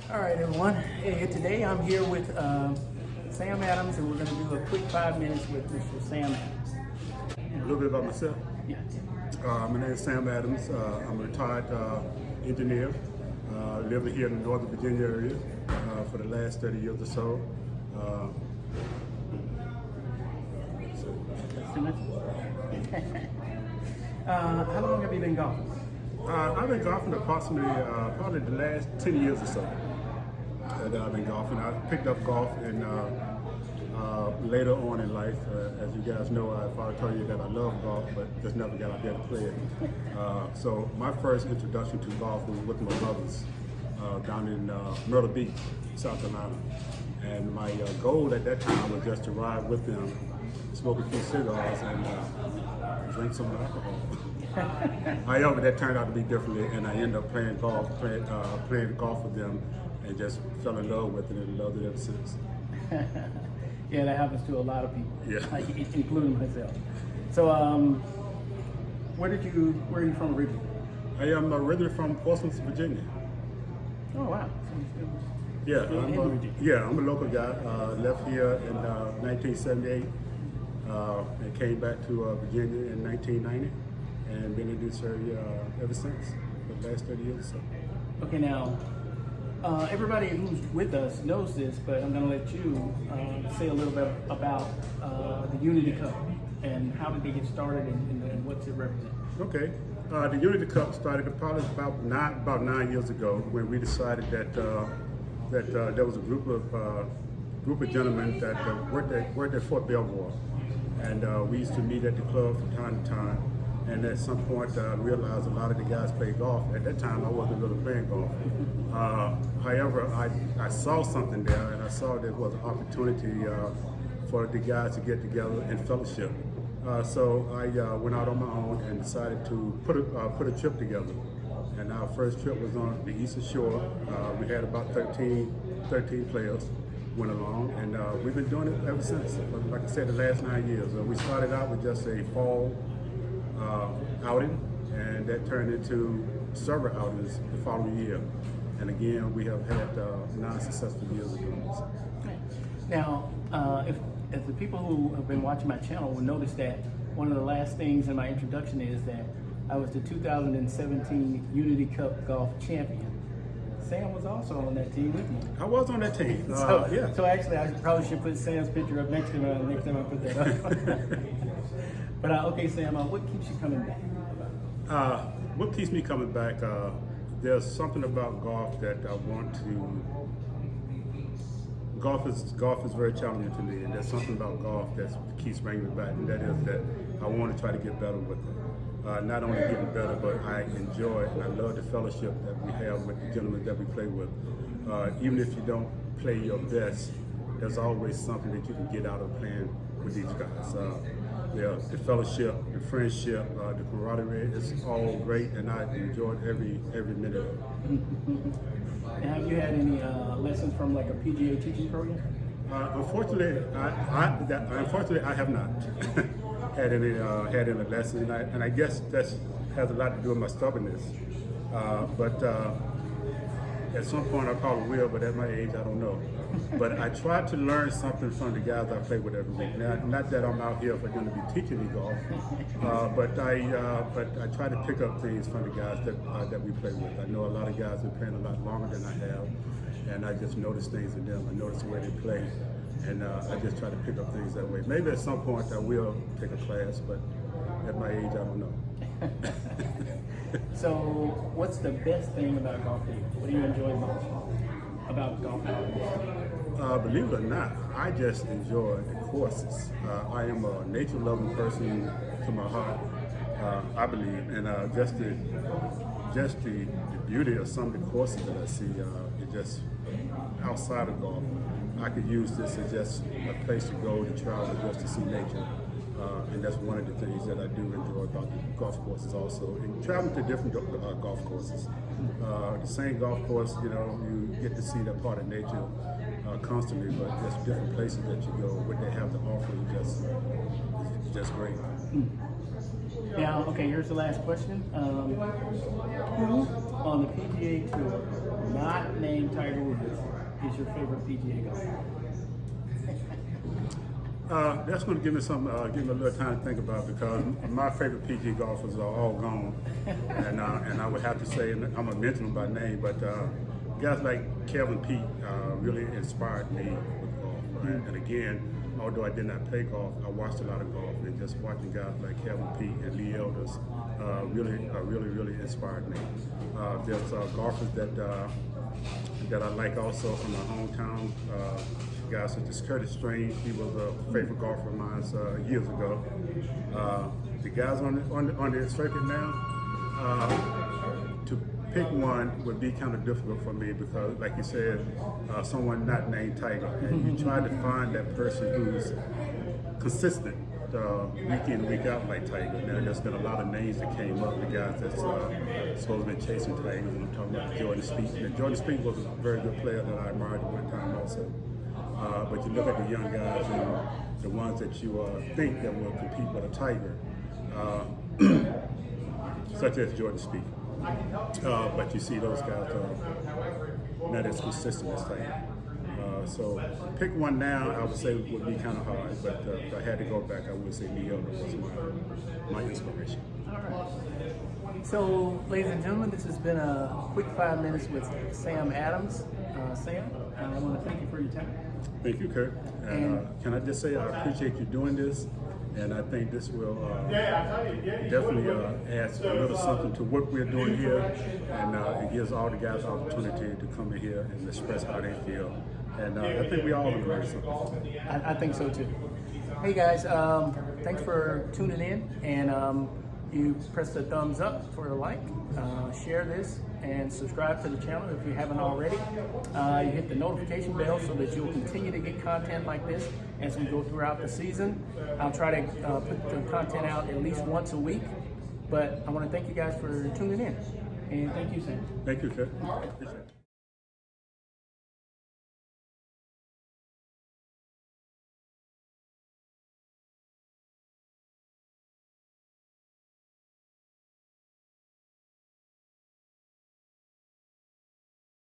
All right, everyone. Hey, today I'm here with Sam Adams, and we're going to do a quick 5 minutes with Mr. Sam Adams. A little bit about myself. Yeah. My name is Sam Adams. I'm a retired engineer, living here in the Northern Virginia area for the last 30 years or so. How long have you been golfing? I've been golfing approximately probably the last 10 years or so that I've been golfing. I picked up golf in later on in life. As you guys know, I probably told you that I love golf, but just never got out there to play it. So my first introduction to golf was with my brothers down in Myrtle Beach, South Carolina. And my goal at that time was just to ride with them, smoke a few cigars, and drink some alcohol. However, that turned out to be differently, and I ended up playing golf with them, and just fell in love with it and loved it ever since. Yeah, that happens to a lot of people, Yeah. including myself. So, where are you from originally? I am originally from Portsmouth, Virginia. Oh, wow. Yeah, Virginia. I'm a local guy. Left here in 1978 and came back to Virginia in 1990, and been in this area ever since for the last 30 years or so. Okay, now, everybody who's with us knows this, but I'm going to let you say a little bit about the Unity Cup and how did they get started and what's it represent. Okay, the Unity Cup started probably about 9 years ago when we decided that there was a group of gentlemen that worked at Fort Belvoir, and we used to meet at the club from time to time. And at some point, realized a lot of the guys played golf. At that time, I wasn't really playing golf. However, I saw something there, and I saw there was an opportunity for the guys to get together and fellowship. So I went out on my own and decided to put a trip together. And our first trip was on the Eastern Shore. We had about 13 players went along, and we've been doing it ever since. Like I said, the last 9 years. We started out with just a fall outing, and that turned into several outings the following year. And again, we have had 9 successful years of doing this. Now, if the people who have been watching my channel will notice that one of the last things in my introduction is that I was the 2017 Unity Cup Golf Champion. Sam was also on that team with me. I was on that team. Yeah. So actually, I probably should put Sam's picture up next to me next time I put that up. But okay, Sam, what keeps you coming back? What keeps me coming back? There's something about golf that I want to. Golf is very challenging to me, and there's something about golf that keeps bringing me back, and that is that I want to try to get better with it. Not only getting better, but I enjoy and I love the fellowship that we have with the gentlemen that we play with. Even if you don't play your best, there's always something that you can get out of playing with these guys. The fellowship, the friendship, the camaraderie, it's all great, and I enjoyed every minute of it. And have you had any lessons from like a PGA teaching program? Unfortunately, I have not had any lessons, and I guess that has a lot to do with my stubbornness. But at some point I probably will, but at my age I don't know. But I try to learn something from the guys I play with every week. Now, not that I'm out here for them to be teaching me golf, but I try to pick up things from the guys that we play with. I know a lot of guys have been playing a lot longer than I have, and I just notice things in them. I notice the way they play, and I just try to pick up things that way. Maybe at some point I will take a class, but at my age I don't know. So, what's the best thing about golfing? What do you enjoy most about golfing? Believe it or not, I just enjoy the courses. I am a nature-loving person to my heart, I believe, and just the beauty of some of the courses that I see, it just outside of golf. I could use this as just a place to go to travel, just to see nature. And that's one of the things that I do enjoy about the golf courses also. And traveling to different golf courses. The same golf course, you get to see that part of nature constantly, but just different places that you go, what they have to offer is just great. Now, okay, here's the last question. Who on the PGA Tour, not named Tiger Woods, is your favorite PGA golfer? That's going to give me give me a little time to think about, because my favorite PGA golfers are all gone, and I would have to say, and I'm gonna mention them by name, but guys like Kevin Peete really inspired me with golf. Right? And again, although I did not play golf, I watched a lot of golf, and just watching guys like Kevin Peete and Lee Elders really inspired me. There's golfers that I like also from my hometown. Guys such as Curtis Strange, he was a favorite golfer of mine years ago. The guys on the circuit now, to pick one would be kind of difficult for me, because, like you said, someone not named Tiger, and you try to find that person who's consistent week in, week out like Tiger. Now, there's been a lot of names that came up, the guys that's supposed to be chasing Tiger, and I'm talking about Jordan Spieth. And Jordan Spieth was a very good player that I admired at one time also. But you look at the young guys and the ones that you think that will compete with a Tiger, such as Jordan Spieth. But you see those guys not as consistent as Tiger. So pick one now, I would say would be kind of hard. But if I had to go back, I would say Lee Elders was my inspiration. All right. So, ladies and gentlemen, this has been a quick 5 minutes with Sam Adams. Sam, I want to thank you for your time. Thank you, Kurt. And can I just say I appreciate you doing this, and I think this will definitely add a little something to what we're doing here, and it gives all the guys opportunity to come in here and express how they feel. And I think we all learn something. I think so too. Hey guys, thanks for tuning in, and you press the thumbs up for a like, share this, and subscribe to the channel if you haven't already. You hit the notification bell so that you'll continue to get content like this as we go throughout the season. I'll try to put the content out at least once a week, but I want to thank you guys for tuning in, and thank you, Sam. Thank you, Kurt. Appreciate it.